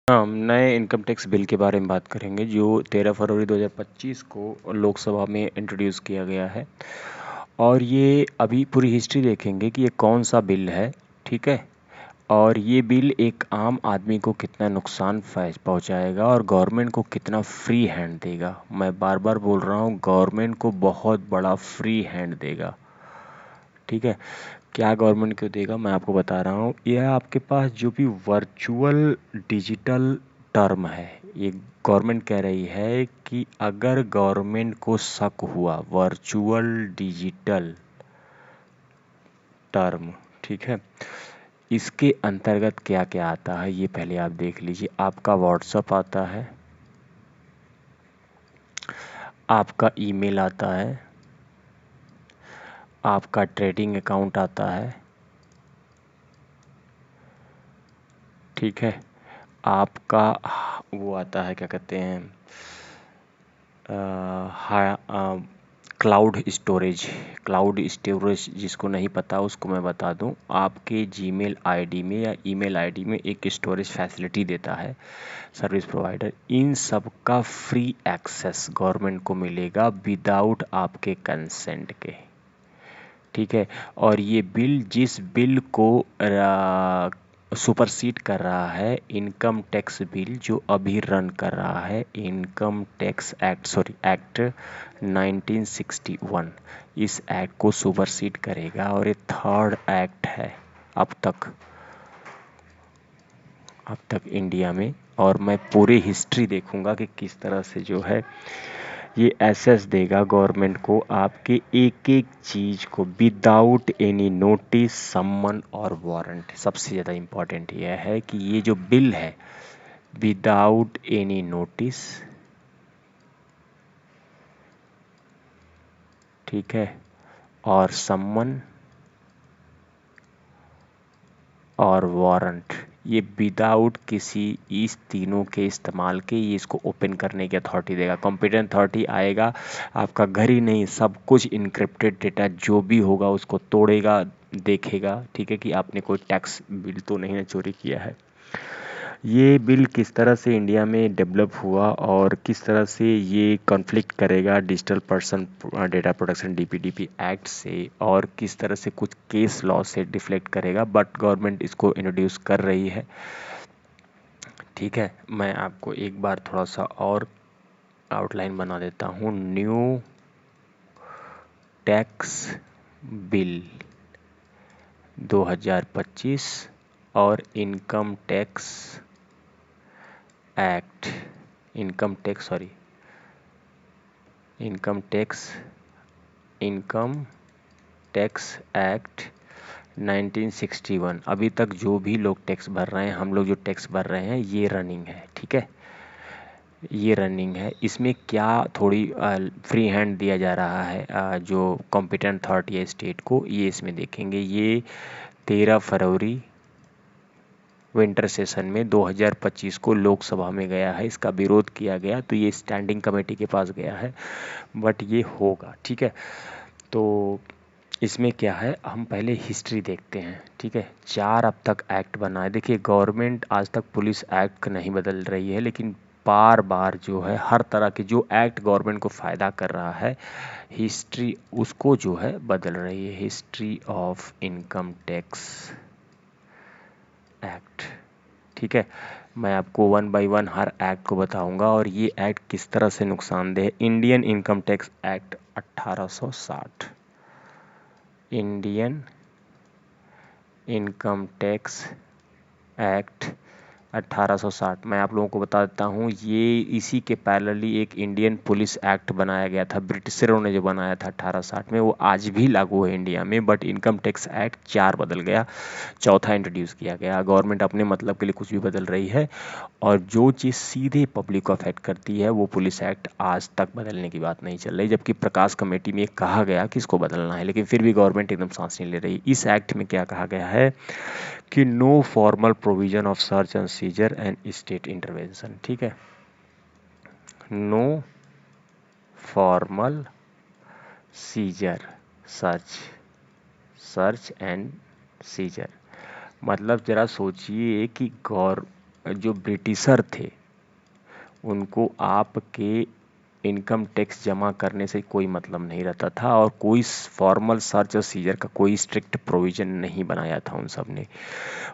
हम नए income tax bill के बारे में बात करेंगे जो 13 फरवरी 2025 को लोकसभा में इंट्रोड्यूस किया गया है। और ये अभी पूरी हिस्ट्री देखेंगे कि ये कौन सा बिल है, ठीक है। और ये बिल एक आम आदमी को कितना नुकसान पहुंचाएगा और गवर्नमेंट को कितना फ्री हैंड देगा। मैं बार बार बोल रहा हूँ, गवर्नमेंट को बहुत बड़ा फ्री हैंड देगा, ठीक है। क्या गवर्नमेंट क्यों देगा, मैं आपको बता रहा हूँ। यह आपके पास जो भी वर्चुअल डिजिटल टर्म है, ये गवर्नमेंट कह रही है कि अगर गवर्नमेंट को शक हुआ वर्चुअल डिजिटल टर्म, ठीक है, इसके अंतर्गत क्या क्या आता है ये पहले आप देख लीजिए। आपका व्हाट्सअप आता है, आपका ईमेल आता है, आपका ट्रेडिंग अकाउंट आता है, ठीक है। आपका वो आता है, क्या कहते हैं, क्लाउड स्टोरेज जिसको नहीं पता उसको मैं बता दूं, आपके जीमेल आईडी में या ईमेल आईडी में एक स्टोरेज फैसिलिटी देता है सर्विस प्रोवाइडर। इन सब का फ्री एक्सेस गवर्नमेंट को मिलेगा विदाउट आपके कंसेंट के, ठीक है। और ये बिल जिस बिल को सुपरसीड कर रहा है, इनकम टैक्स बिल जो अभी रन कर रहा है, इनकम टैक्स एक्ट 1961, इस एक्ट को सुपरसीड करेगा। और ये थर्ड एक्ट है अब तक इंडिया में। और मैं पूरी हिस्ट्री देखूंगा कि किस तरह से जो है ये एसेस देगा गवर्नमेंट को आपके एक एक चीज़ को विदाउट एनी नोटिस, सम्मन और वारंट। सबसे ज़्यादा इम्पॉर्टेंट यह है कि ये जो बिल है विदाउट एनी नोटिस, ठीक है, और सम्मन और वारंट, ये विदाउट किसी इस तीनों के इस्तेमाल के ये इसको ओपन करने की अथॉरिटी देगा। कॉम्पिटेंट अथॉरिटी आएगा, आपका घर ही नहीं सब कुछ इनक्रिप्टेड डेटा जो भी होगा उसको तोड़ेगा, देखेगा, ठीक है, कि आपने कोई टैक्स बिल तो नहीं ना चोरी किया है। ये बिल किस तरह से इंडिया में डेवलप हुआ और किस तरह से ये कॉन्फ्लिक्ट करेगा digital person data protection DPDP act से, और किस तरह से कुछ केस लॉ से डिफ्लेक्ट करेगा, बट गवर्नमेंट इसको इंट्रोड्यूस कर रही है, ठीक है। मैं आपको एक बार थोड़ा सा और आउटलाइन बना देता हूँ। न्यू टैक्स बिल 2025 और income tax act, income tax act 1961। अभी तक जो भी लोग टैक्स भर रहे हैं, हम लोग जो टैक्स भर रहे हैं, ये रनिंग है, ठीक है, ये रनिंग है। इसमें क्या थोड़ी फ्री हैंड दिया जा रहा है जो कॉम्पिटेंट अथॉरिटी है स्टेट को, ये इसमें देखेंगे। ये 13 फरवरी विंटर सेशन में 2025 को लोकसभा में गया है, इसका विरोध किया गया तो ये स्टैंडिंग कमेटी के पास गया है, बट ये होगा, ठीक है। तो इसमें क्या है, हम पहले हिस्ट्री देखते हैं, ठीक है। 4 अब तक एक्ट बना है। देखिए, गवर्नमेंट आज तक पुलिस एक्ट नहीं बदल रही है, लेकिन बार बार जो है हर तरह के जो एक्ट गवर्नमेंट को फ़ायदा कर रहा है, हिस्ट्री उसको जो है बदल रही है। History of income tax act, ठीक है। मैं आपको one by one her act को बताऊंगा और ये एक्ट किस तरह से नुकसानदेह है। Indian income tax act 1860, Indian income tax act 1860, मैं आप लोगों को बता देता हूँ, ये इसी के पैरेलली एक इंडियन पुलिस एक्ट बनाया गया था, ब्रिटिशरों ने जो बनाया था 1860 में, वो आज भी लागू है इंडिया में। बट इनकम टैक्स एक्ट 4 बदल गया, चौथा इंट्रोड्यूस किया गया। गवर्नमेंट अपने मतलब के लिए कुछ भी बदल रही है, और जो चीज़ सीधे पब्लिक को अफेक्ट करती है वो पुलिस एक्ट आज तक बदलने की बात नहीं चल रही, जबकि प्रकाश कमेटी में कहा गया कि इसको बदलना है, लेकिन फिर भी गवर्नमेंट एकदम सांस नहीं ले रही। इस एक्ट में क्या कहा गया है कि no formal provision of search and seizure and state intervention, ठीक है। No formal seizure, search and seizure, मतलब जरा सोचिए कि जो ब्रिटिशर थे उनको आपके इनकम टैक्स जमा करने से कोई मतलब नहीं रहता था, और कोई फॉर्मल सर्च और सीजर का कोई स्ट्रिक्ट प्रोविजन नहीं बनाया था उन सब ने।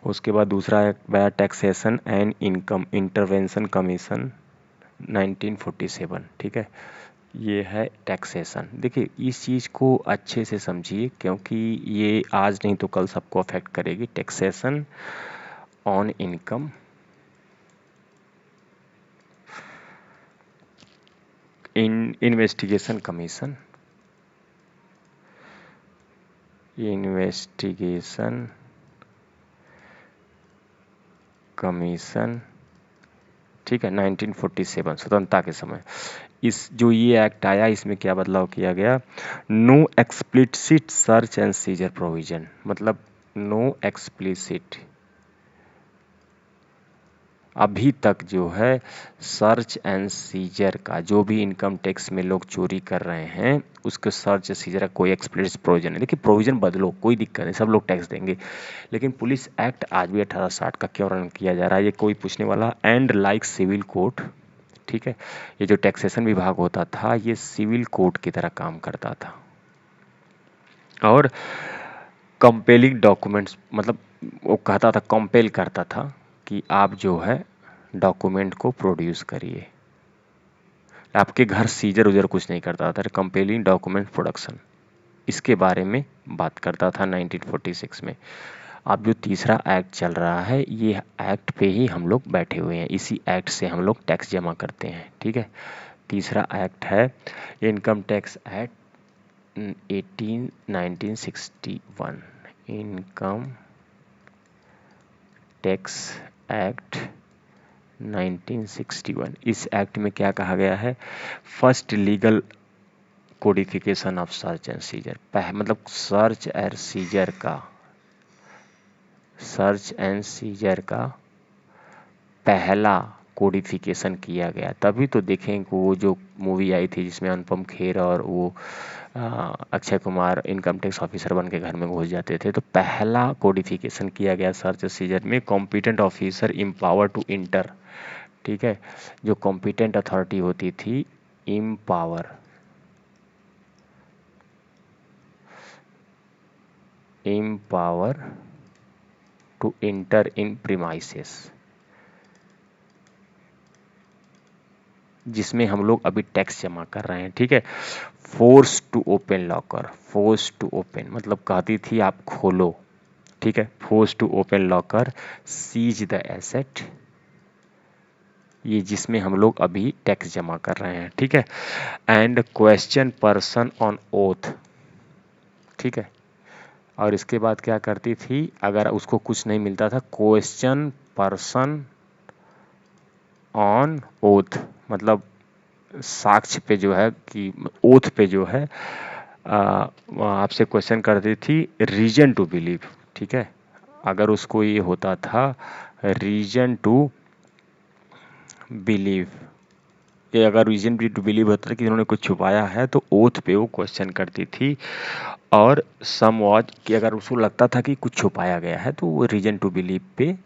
उसके बाद दूसरा है taxation and income intervention commission 1947, ठीक है। ये है टैक्सेशन। देखिए इस चीज़ को अच्छे से समझिए क्योंकि ये आज नहीं तो कल सबको अफेक्ट करेगी। Taxation on income, investigation commission, investigation commission, ठीक है, 1947 स्वतंत्रता के समय। इस जो ये एक्ट आया इसमें क्या बदलाव किया गया? No explicit search and seizure provision, मतलब नो एक्सप्लिसिट, अभी तक जो है सर्च एंड सीजर का, जो भी इनकम टैक्स में लोग चोरी कर रहे हैं उसके सर्च सीजर का कोई एक्सप्लिसिट प्रोविजन है। देखिए प्रोविजन बदलो कोई दिक्कत नहीं, सब लोग टैक्स देंगे, लेकिन पुलिस एक्ट आज भी 1860 का क्यों रन किया जा रहा है ये कोई पूछने वाला। एंड लाइक सिविल कोर्ट, ठीक है, ये जो टैक्सेशन विभाग होता था ये सिविल कोर्ट की तरह काम करता था, और कंपेलिंग डॉक्यूमेंट्स, मतलब वो कहता था, कंपेल करता था कि आप जो है डॉक्यूमेंट को प्रोड्यूस करिए। आपके घर सीजर उजर कुछ नहीं करता था, कंपेलिंग डॉक्यूमेंट प्रोडक्शन, इसके बारे में बात करता था 1946 में। अब जो तीसरा एक्ट चल रहा है ये एक्ट पे ही हम लोग बैठे हुए हैं, इसी एक्ट से हम लोग टैक्स जमा करते हैं, ठीक है। तीसरा एक्ट है income tax act 1961, income tax act 1961। इस एक्ट में क्या कहा गया है? First legal codification of search and seizure, मतलब सर्च एंड सीजर का पहला कोडिफिकेशन किया गया। तभी तो देखें कि वो जो मूवी आई थी जिसमें अनुपम खेर और वो Akshay Kumar income tax officer बन के घर में घुस जाते थे, तो पहला कोडिफिकेशन किया गया सर्च सीजर में, competent officer empower to enter, ठीक है। जो कॉम्पिटेंट अथॉरिटी होती थी empower to enter in premises, जिसमें हम लोग अभी टैक्स जमा कर रहे हैं, ठीक है। Force to open locker, force to open मतलब कहती थी आप खोलो, ठीक है। Force to open locker, seize the asset, ये जिसमें हम लोग अभी टैक्स जमा कर रहे हैं, ठीक है। And question person on oath, ठीक है। और इसके बाद क्या करती थी, अगर उसको कुछ नहीं मिलता था, क्वेश्चन पर्सन ऑन ओथ, मतलब साक्ष्य पे जो है कि ओथ पे जो है आपसे क्वेश्चन करती थी रीजन टू बिलीव, ठीक है। अगर उसको ये होता था रीजन टू बिलीव, ये अगर रीजन टू बिलीव होता था कि इन्होंने कुछ छुपाया है, तो ओथ पे वो क्वेश्चन करती थी। और सम वॉज कि अगर उसको लगता था कि कुछ छुपाया गया है तो वो रीजन टू बिलीव पे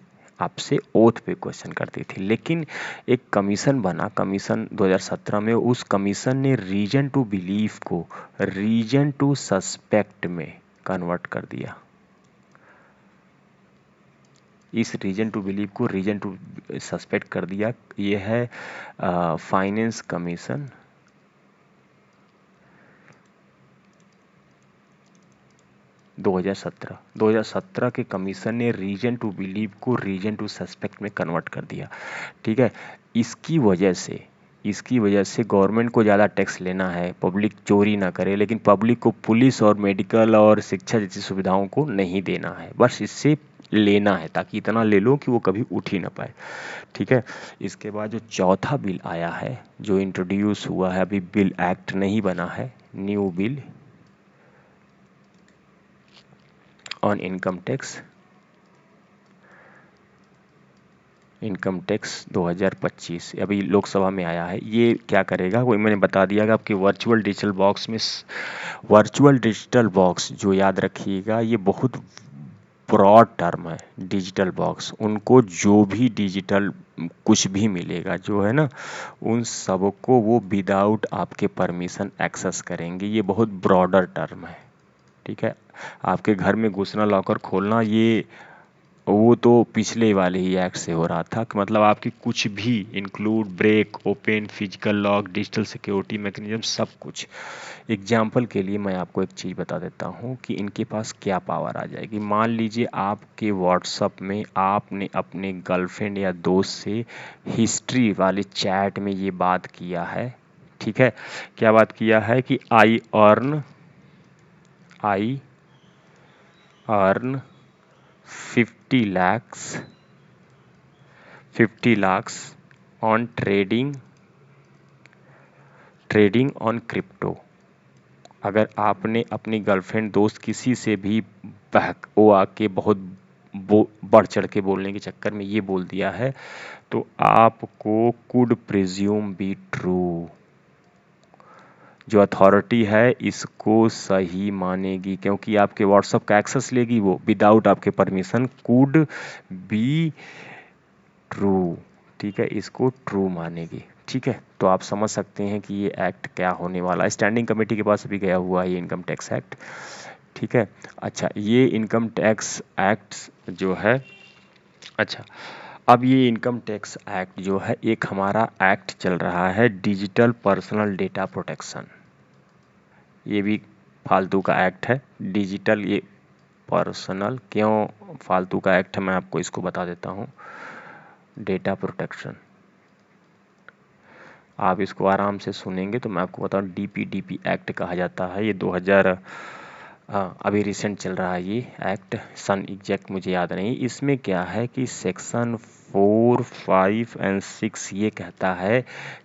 आपसे ओथ पे क्वेश्चन करती थी। लेकिन एक कमीशन बना, कमीशन 2017 में, उस कमीशन ने रीजन टू बिलीव को रीजन टू सस्पेक्ट में कन्वर्ट कर दिया। इस रीजन टू बिलीव को रीजन टू सस्पेक्ट कर दिया। ये है फाइनेंस कमीशन 2017 के कमीशन ने रीजन टू बिलीव को रीजन टू सस्पेक्ट में कन्वर्ट कर दिया, ठीक है। इसकी वजह से गवर्नमेंट को ज़्यादा टैक्स लेना है, पब्लिक चोरी ना करे, लेकिन पब्लिक को पुलिस और मेडिकल और शिक्षा जैसी सुविधाओं को नहीं देना है, बस इससे लेना है ताकि इतना ले लो कि वो कभी उठ ही ना पाए, ठीक है। इसके बाद जो चौथा बिल आया है, जो इंट्रोड्यूस हुआ है, अभी बिल एक्ट नहीं बना है, new bill on income tax 2025 अभी लोकसभा में आया है। ये क्या करेगा, वही मैंने बता दिया कि आपके वर्चुअल डिजिटल बॉक्स जो याद रखिएगा, ये बहुत ब्रॉड टर्म है डिजिटल बॉक्स। उनको जो भी डिजिटल कुछ भी मिलेगा जो है ना, उन सबको वो विदाउट आपके परमिशन एक्सेस करेंगे। ये बहुत ब्रॉडर टर्म है, ठीक है। आपके घर में घुसना, लॉकर खोलना, ये वो तो पिछले वाले ही एक्ट से हो रहा था कि मतलब आपकी कुछ भी include break, open, physical lock, digital security mechanism, सब कुछ। एग्जाम्पल के लिए मैं आपको एक चीज़ बता देता हूँ कि इनके पास क्या पावर आ जाएगी। मान लीजिए आपके व्हाट्सअप में आपने अपने गर्लफ्रेंड या दोस्त से हिस्ट्री वाले चैट में ये बात किया है, ठीक है। क्या बात किया है कि I earn 50 lakhs on trading on crypto. अगर आपने अपनी गर्लफ्रेंड, दोस्त, किसी से भी बहक वो आके बहुत बढ़ चढ़ के बोलने के चक्कर में ये बोल दिया है, तो आपको कुड प्रिज्यूम बी ट्रू, जो अथॉरिटी है इसको सही मानेगी, क्योंकि आपके व्हाट्सएप का एक्सेस लेगी वो विदाउट आपके परमिशन, कुड बी ट्रू, ठीक है, इसको ट्रू मानेगी, ठीक है। तो आप समझ सकते हैं कि ये एक्ट क्या होने वाला है। स्टैंडिंग कमेटी के पास भी गया हुआ है ये इनकम टैक्स एक्ट, ठीक है। अच्छा, ये इनकम टैक्स एक्ट जो है, अच्छा, अब ये इनकम टैक्स एक्ट जो है, एक हमारा एक्ट चल रहा है डिजिटल पर्सनल डेटा प्रोटेक्शन। ये भी फालतू का एक्ट है डिजिटल। ये पर्सनल क्यों फालतू का एक्ट है, मैं आपको इसको बता देता हूँ। डेटा प्रोटेक्शन, आप इसको आराम से सुनेंगे तो मैं आपको बताऊँ, डीपीडीपी एक्ट कहा जाता है। ये 2000 अभी रिसेंट चल रहा है ये एक्ट, सन एग्जैक्ट मुझे याद नहीं। इसमें क्या है कि सेक्शन 4, 5 एंड 6 ये कहता है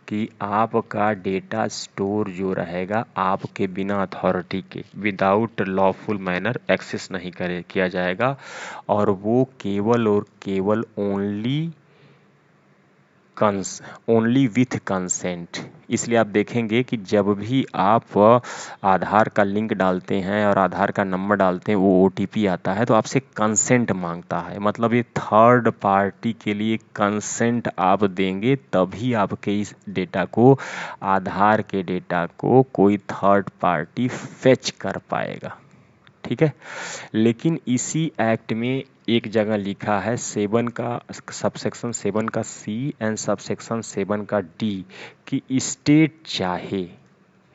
कि आपका डेटा स्टोर जो रहेगा आपके बिना अथॉरिटी के, विदाउट लॉफुल मैनर एक्सेस नहीं किया जाएगा, और वो केवल और केवल ओनली विथ कंसेंट। इसलिए आप देखेंगे कि जब भी आप आधार का लिंक डालते हैं और आधार का नंबर डालते हैं, वो ओटीपी आता है तो आपसे कंसेंट मांगता है। मतलब ये थर्ड पार्टी के लिए कंसेंट आप देंगे तभी आपके इस डेटा को, आधार के डेटा को कोई थर्ड पार्टी फेच कर पाएगा, ठीक है। लेकिन इसी एक्ट में एक जगह लिखा है 7 का सबसेक्शन 7 का सी एंड सबसेक्शन 7 का डी, कि स्टेट चाहे,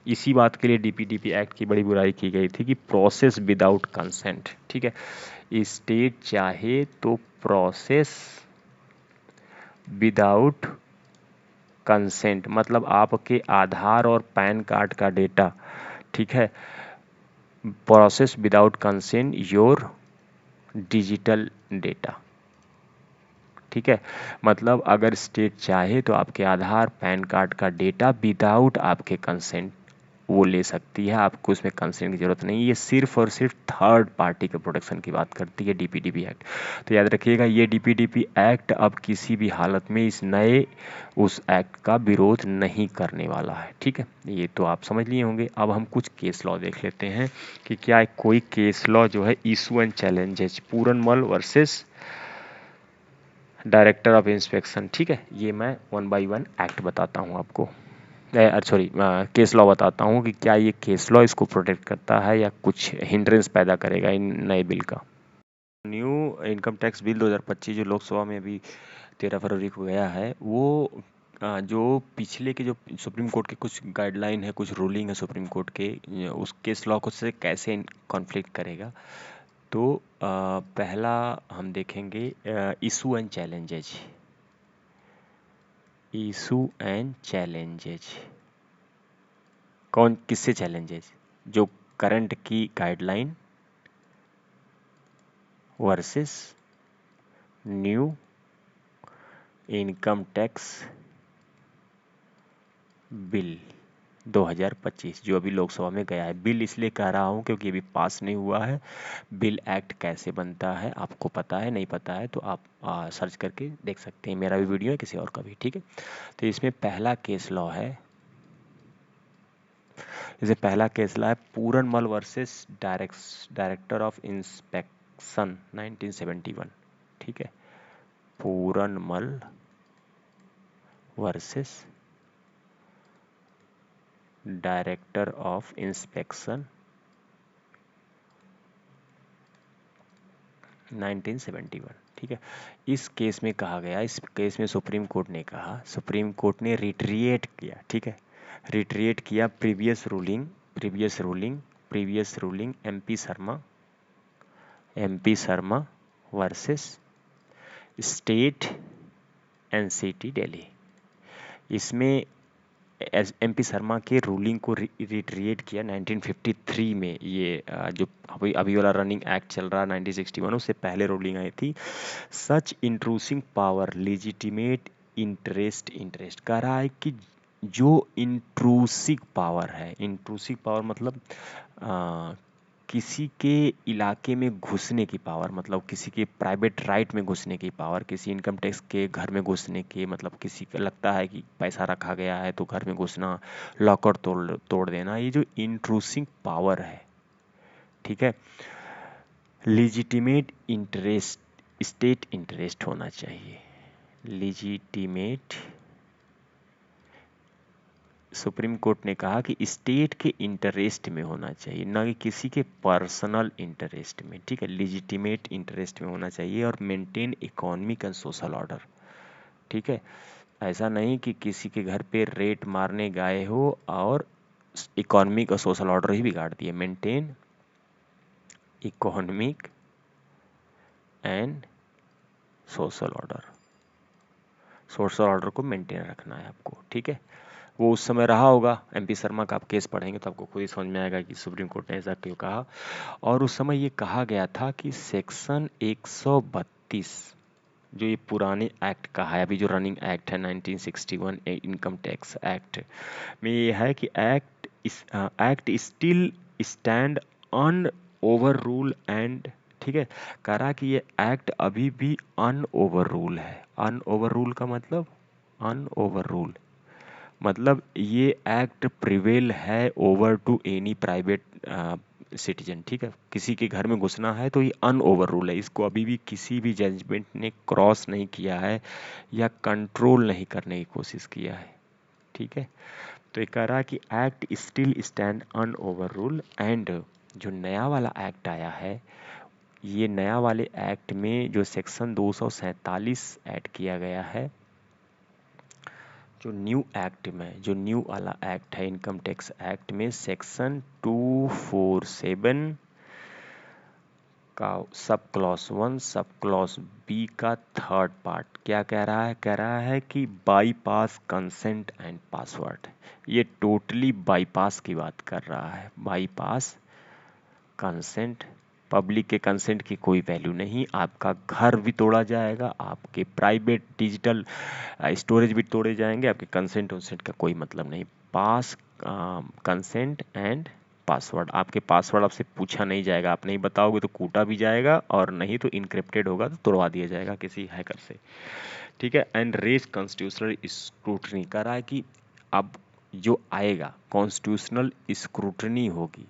इसी बात के लिए डीपीडीपी एक्ट की बड़ी बुराई की गई थी कि प्रोसेस विदाउट कंसेंट, ठीक है। स्टेट चाहे तो प्रोसेस विदाउट कंसेंट, मतलब आपके आधार और पैन कार्ड का डेटा, ठीक है, process without consent your digital data, ठीक है। मतलब अगर स्टेट चाहे तो आपके आधार पैन कार्ड का डेटा विदाउट आपके कंसेंट वो ले सकती है, आपको उसमें कंसेंट की जरूरत नहीं। ये सिर्फ और सिर्फ थर्ड पार्टी के प्रोटेक्शन की बात करती है डीपीडीपी एक्ट। तो याद रखिएगा, ये डीपीडीपी एक्ट अब किसी भी हालत में इस नए उस एक्ट का विरोध नहीं करने वाला है, ठीक है। ये तो आप समझ लिए होंगे। अब हम कुछ केस लॉ देख लेते हैं कि क्या कोई केस लॉ जो है issue and challenges, Puranmal versus director of inspection, ठीक है। ये मैं 1 बाई 1 एक्ट बताता हूँ आपको, सॉरी केस लॉ बताता हूँ कि क्या ये केस लॉ इसको प्रोटेक्ट करता है या कुछ हिंड्रेंस पैदा करेगा इन नए बिल का। न्यू इनकम टैक्स बिल 2025 जो लोकसभा में अभी 13 फरवरी को गया है, वो जो पिछले के जो सुप्रीम कोर्ट के कुछ गाइडलाइन है, कुछ रूलिंग है सुप्रीम कोर्ट के, उस केस लॉ को से कैसे कॉन्फ्लिक्ट करेगा। तो पहला हम देखेंगे issue and challenges. Issue and challenges कौन किससे चैलेंजेस, जो करंट की guideline versus new income tax bill 2025 जो अभी लोकसभा में गया है। बिल इसलिए कह रहा हूँ क्योंकि अभी पास नहीं हुआ है। बिल एक्ट कैसे बनता है आपको पता है, नहीं पता है तो आप सर्च करके देख सकते हैं, मेरा भी वीडियो है किसी और का भी, ठीक है। तो इसमें पहला केस लॉ है, पूरनमल वर्सेस डायरेक्टर ऑफ सन 1971, ठीक है। Puranmal versus director of inspection 1971, ठीक है। इस केस में कहा गया, इस केस में सुप्रीम कोर्ट ने कहा, सुप्रीम कोर्ट ने रिट्रिएट किया, ठीक है, रिट्रिएट किया previous ruling MP Sharma versus state NCT Delhi. इसमें एमपी शर्मा के रूलिंग को रिट्रिएट किया 1953 में। ये जो अभी वाला रनिंग एक्ट चल रहा है 1961, उससे पहले रूलिंग आई थी। सच इंट्रूसिंग पावर लेजिटिमेट इंटरेस्ट कह रहा है कि जो इंट्रूसिव पावर है, इंट्रूसिव पावर मतलब किसी के इलाके में घुसने की पावर, मतलब किसी के प्राइवेट राइट में घुसने की पावर, किसी इनकम टैक्स के घर में घुसने की, मतलब किसी को लगता है कि पैसा रखा गया है तो घर में घुसना, लॉकर तोड़ देना, ये जो इंट्रूसिव पावर है, ठीक है। लेजिटिमेट इंटरेस्ट, स्टेट इंटरेस्ट होना चाहिए, लेजिटिमेट। सुप्रीम कोर्ट ने कहा कि स्टेट के इंटरेस्ट में होना चाहिए, ना कि किसी के पर्सनल इंटरेस्ट में, ठीक है। लेजिटिमेट इंटरेस्ट में होना चाहिए और maintain economic and social order, ठीक है। ऐसा नहीं कि किसी के घर पे रेट मारने गए हो और इकोनॉमिक और सोशल ऑर्डर ही बिगाड़ दिए। Maintain economic and social order को मेंटेन रखना है आपको, ठीक है। वो उस समय रहा होगा, एमपी शर्मा का आप केस पढ़ेंगे तो आपको खुद ही समझ में आएगा कि सुप्रीम कोर्ट ने ऐसा क्यों कहा। और उस समय ये कहा गया था कि सेक्शन 132, जो ये पुराने एक्ट का है, अभी जो रनिंग एक्ट है 1961 इनकम टैक्स एक्ट में, ये है कि act still stand an overrule and, ठीक है। कह रहा कि ये एक्ट अभी भी अन ओवर रूल है। अन ओवर रूल का मतलब ये एक्ट प्रिवेल है over to any private citizen, ठीक है। किसी के घर में घुसना है तो ये अन ओवर रूल है, इसको अभी भी किसी भी जजमेंट ने क्रॉस नहीं किया है या कंट्रोल नहीं करने की कोशिश किया है, ठीक है। तो ये कह रहा है कि act still stand an overrule and जो नया वाला एक्ट आया है, ये नया वाले एक्ट में जो सेक्शन 247 ऐड किया गया है, जो न्यू वाला एक्ट है इनकम टैक्स एक्ट में, सेक्शन 247 का sub clause 1 sub clause B का थर्ड पार्ट क्या कह रहा है कि बाईपास कंसेंट एंड पासवर्ड। ये टोटली बाईपास की बात कर रहा है, बाईपास कंसेंट। पब्लिक के कंसेंट की कोई वैल्यू नहीं, आपका घर भी तोड़ा जाएगा, आपके प्राइवेट डिजिटल स्टोरेज भी तोड़े जाएंगे, आपके कंसेंट वंसेंट का कोई मतलब नहीं। पास कंसेंट एंड पासवर्ड, आपके पासवर्ड आपसे पूछा नहीं जाएगा, आप नहीं बताओगे तो कूटा भी जाएगा, और नहीं तो इनक्रिप्टेड होगा तो तोड़वा दिया जाएगा किसी हैकर से, ठीक है। एंड रेस कॉन्स्टिट्यूशनल स्क्रूटनी कह रहा है कि अब जो आएगा कॉन्स्टिट्यूशनल स्क्रूटनी होगी,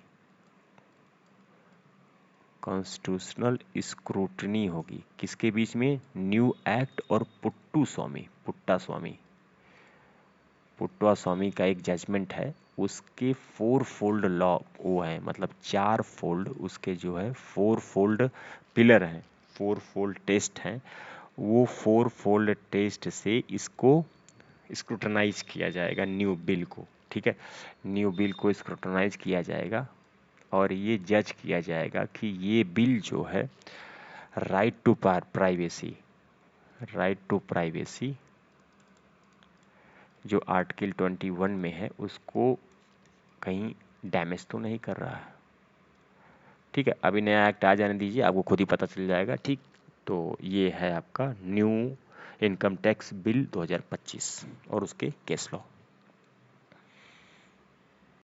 कॉन्स्टिट्यूशनल स्क्रूटनी होगी किसके बीच में, न्यू एक्ट और पुट्टा स्वामी का एक जजमेंट है, उसके 4 फोल्ड लॉ वो है, मतलब 4 फोल्ड उसके जो है 4 फोल्ड पिलर हैं, 4 फोल्ड टेस्ट हैं, वो 4 फोल्ड टेस्ट से इसको स्क्रूटनाइज किया जाएगा न्यू बिल को, ठीक है। न्यू बिल को स्क्रूटनाइज किया जाएगा और ये जज किया जाएगा कि ये बिल जो है राइट टू प्राइवेसी जो आर्टिकल 21 में है उसको कहीं डैमेज तो नहीं कर रहा है, ठीक है। अभी नया एक्ट आ जाने दीजिए, आपको खुद ही पता चल जाएगा, ठीक। तो ये है आपका न्यू इनकम टैक्स बिल 2025 और उसके केस लॉ।